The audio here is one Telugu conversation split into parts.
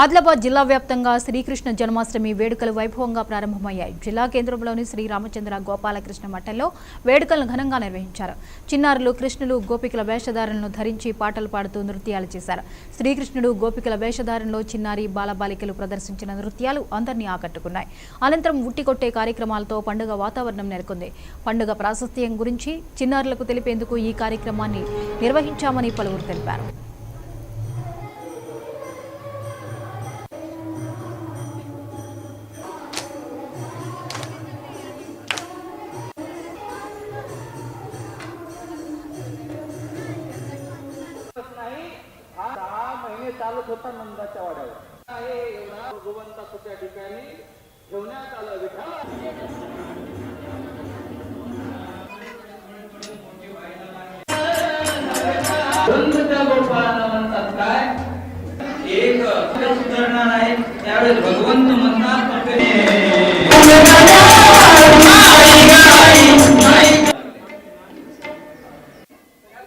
ఆదిలాబాద్ జిల్లా వ్యాప్తంగా శ్రీకృష్ణ జన్మాష్టమి వేడుకలు వైభవంగా ప్రారంభమయ్యాయి. జిల్లా కేంద్రంలోని శ్రీ రామచంద్ర గోపాలకృష్ణ మఠంలో వేడుకలను ఘనంగా నిర్వహించారు. చిన్నారులు కృష్ణులు గోపికల వేషధారణను ధరించి పాటలు పాడుతూ నృత్యాలు చేశారు. శ్రీకృష్ణుడు గోపికల వేషధారణలో చిన్నారి బాలబాలికలు ప్రదర్శించిన నృత్యాలు అందరినీ ఆకట్టుకున్నాయి. అనంతరం ఉట్టికొట్టే కార్యక్రమాలతో పండుగ వాతావరణం నెలకొంది. పండుగ ప్రాశస్త్యం గురించి చిన్నారులకు తెలిపేందుకు ఈ కార్యక్రమాన్ని నిర్వహించామని పలువురు తెలిపారు. चालत होता नंदाच्या वाड्यावर आहे एवढा भगवंताचं त्या ठिकाणी ठेवण्यात आलं. विठ्ठल गोपाळाला म्हणतात काय एक सुधारणार आहे त्यावेळेस भगवंत म्हणतात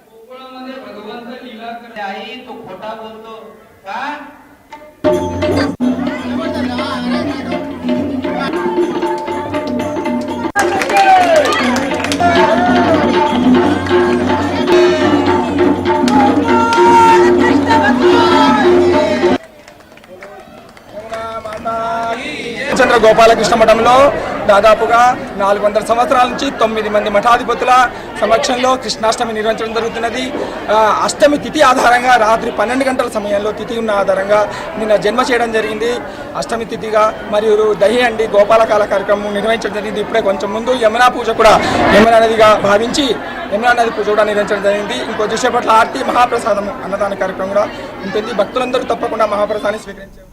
गोकुळामध्ये भगवंत लीला करते आई तो खोटा बोलतो का. రామచంద్ర గోపాలకృష్ణ మఠంలో దాదాపుగా 400 సంవత్సరాల నుంచి 9 మంది మఠాధిపతుల సమక్షంలో కృష్ణాష్టమి నిర్వహించడం జరుగుతున్నది. అష్టమి తిథి ఆధారంగా రాత్రి 12 గంటల సమయంలో తిథి ఉన్న ఆధారంగా నిన్న జన్మ చేయడం జరిగింది. అష్టమి తిథిగా మరియు దహి అండి గోపాలకాల కార్యక్రమం నిర్వహించడం జరిగింది. ఇప్పుడే కొంచెం ముందు యమునా పూజ కూడా యమునా నదిగా భావించి యమునా నది పూజ కూడా నిర్వహించడం జరిగింది. ఇంకొద్దిసేపట్ల ఆర్తి మహాప్రసాదం అన్నదాన కార్యక్రమం కూడా ఉంటుంది. భక్తులందరూ తప్పకుండా మహాప్రసాదాన్ని స్వీకరించారు.